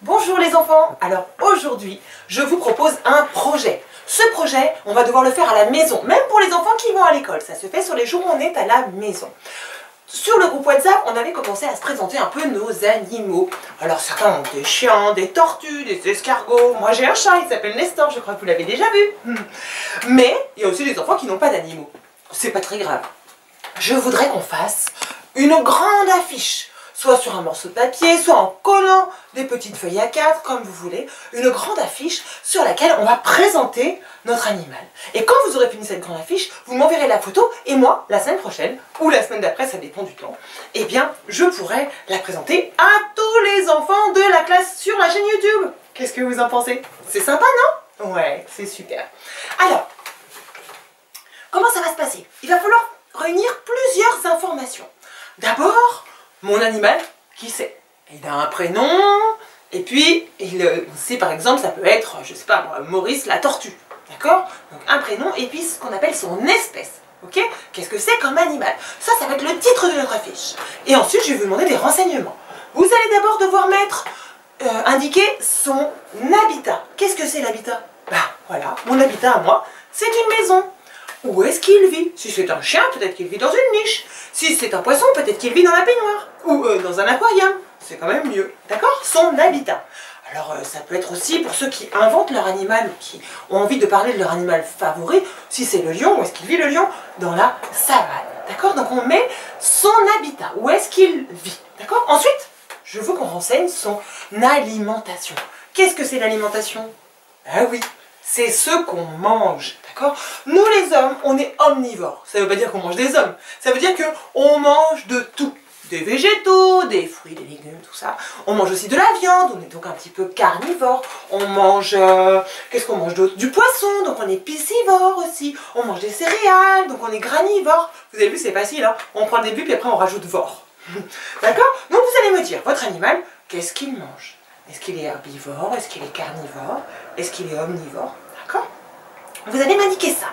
Bonjour les enfants. Alors aujourd'hui, je vous propose un projet. Ce projet, on va devoir le faire à la maison, même pour les enfants qui vont à l'école. Ça se fait sur les jours où on est à la maison. Sur le groupe WhatsApp, on avait commencé à se présenter un peu nos animaux. Alors certains ont des chiens, des tortues, des escargots. Moi j'ai un chat, il s'appelle Nestor, je crois que vous l'avez déjà vu. Mais il y a aussi des enfants qui n'ont pas d'animaux. C'est pas très grave. Je voudrais qu'on fasse une grande affiche. Soit sur un morceau de papier, soit en collant des petites feuilles A4, comme vous voulez. Une grande affiche sur laquelle on va présenter notre animal. Et quand vous aurez fini cette grande affiche, vous m'enverrez la photo et moi, la semaine prochaine, ou la semaine d'après, ça dépend du temps, eh bien, je pourrai la présenter à tous les enfants de la classe sur la chaîne YouTube. Qu'est-ce que vous en pensez? C'est sympa, non? Ouais, c'est super. Alors, comment ça va se passer? Il va falloir réunir plusieurs informations. D'abord, mon animal, qui c'est? Il a un prénom, et puis, il sait par exemple, ça peut être, je sais pas moi, Maurice la tortue, d'accord? Donc un prénom, et puis ce qu'on appelle son espèce, ok? Qu'est-ce que c'est comme animal? Ça va être le titre de notre affiche. Et ensuite, je vais vous demander des renseignements. Vous allez d'abord devoir indiquer son habitat. Qu'est-ce que c'est l'habitat? Ben voilà, mon habitat à moi, c'est une maison. Où est-ce qu'il vit? Si c'est un chien, peut-être qu'il vit dans une niche. Si c'est un poisson, peut-être qu'il vit dans la baignoire. Ou dans un aquarium. C'est quand même mieux. D'accord? Son habitat. Alors ça peut être aussi pour ceux qui inventent leur animal, ou qui ont envie de parler de leur animal favori. Si c'est le lion, où est-ce qu'il vit le lion? Dans la savane. D'accord? Donc on met son habitat. Où est-ce qu'il vit? D'accord? Ensuite, je veux qu'on renseigne son alimentation. Qu'est-ce que c'est l'alimentation? Ah oui, c'est ce qu'on mange. D'accord? Nous les hommes, on est omnivores. Ça ne veut pas dire qu'on mange des hommes. Ça veut dire qu'on mange de tout. Des végétaux, des fruits, des légumes, tout ça. On mange aussi de la viande, on est donc un petit peu carnivore. On mange, qu'est-ce qu'on mange d'autre? Du poisson, donc on est piscivore aussi. On mange des céréales, donc on est granivore. Vous avez vu, c'est facile, hein? On prend le début, puis après on rajoute vore. D'accord? Donc vous allez me dire, votre animal, qu'est-ce qu'il mange? Est-ce qu'il est herbivore? Est-ce qu'il est carnivore? Est-ce qu'il est omnivore? D'accord? Vous allez m'indiquer ça.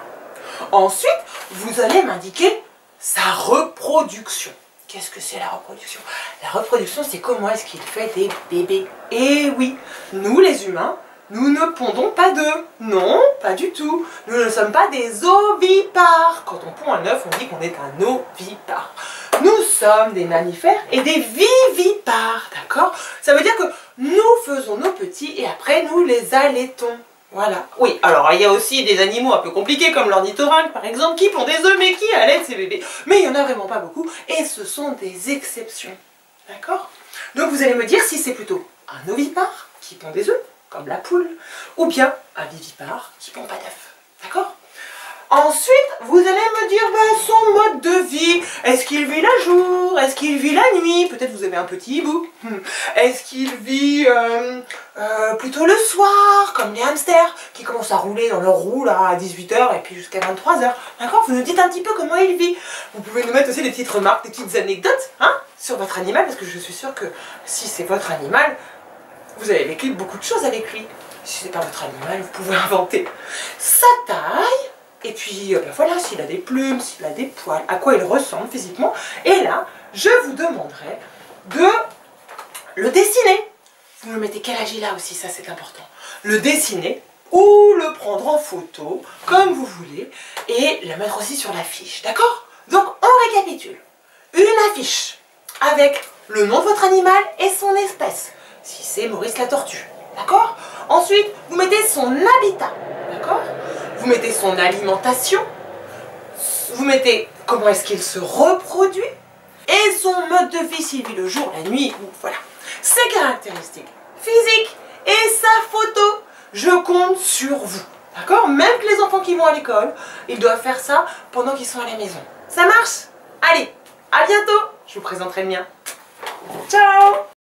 Ensuite, vous allez m'indiquer sa reproduction. Qu'est-ce que c'est la reproduction? La reproduction, c'est comment est-ce qu'il fait des bébés. Et oui, nous les humains, nous ne pondons pas d'œufs. Non, pas du tout. Nous ne sommes pas des ovipares. Quand on pond un œuf, on dit qu'on est un ovipare. Nous sommes des mammifères et des vivipares, d'accord? Ça veut dire que nous faisons nos petits et après nous les allaitons. Voilà. Oui, alors il y a aussi des animaux un peu compliqués comme l'ornithorynque par exemple qui pond des œufs mais qui allaitent ses bébés. Mais il n'y en a vraiment pas beaucoup et ce sont des exceptions. D'accord? Donc vous allez me dire si c'est plutôt un ovipare qui pond des œufs, comme la poule, ou bien un vivipare qui pond pas d'œufs. D'accord? Ensuite, vous allez me dire son mode de vie. Est-ce qu'il vit la jour? Est-ce qu'il vit la nuit? Peut-être vous avez un petit hibou. Est-ce qu'il vit plutôt le soir, comme les hamsters, qui commencent à rouler dans leur roue là, à 18 h et puis jusqu'à 23 h. D'accord? Vous nous dites un petit peu comment il vit. Vous pouvez nous mettre aussi des petites remarques, des petites anecdotes sur votre animal, parce que je suis sûre que si c'est votre animal, vous avez vécu beaucoup de choses avec lui. Si c'est pas votre animal, vous pouvez inventer. Sa taille. Et puis voilà, s'il a des plumes, s'il a des poils, à quoi il ressemble physiquement. Et là, je vous demanderai de le dessiner. Vous me mettez quel âge il a aussi, ça c'est important. Le dessiner ou le prendre en photo, comme vous voulez, et le mettre aussi sur l'affiche, d'accord? Donc on récapitule. Une affiche avec le nom de votre animal et son espèce. Si c'est Maurice la tortue, d'accord? Ensuite, vous mettez son habitat, d'accord? Vous mettez son alimentation, vous mettez comment est-ce qu'il se reproduit, et son mode de vie, s'il vit le jour, la nuit, ou voilà. Ses caractéristiques physiques et sa photo. Je compte sur vous, d'accord? Même que les enfants qui vont à l'école, ils doivent faire ça pendant qu'ils sont à la maison. Ça marche? Allez, à bientôt. Je vous présenterai le mien. Ciao!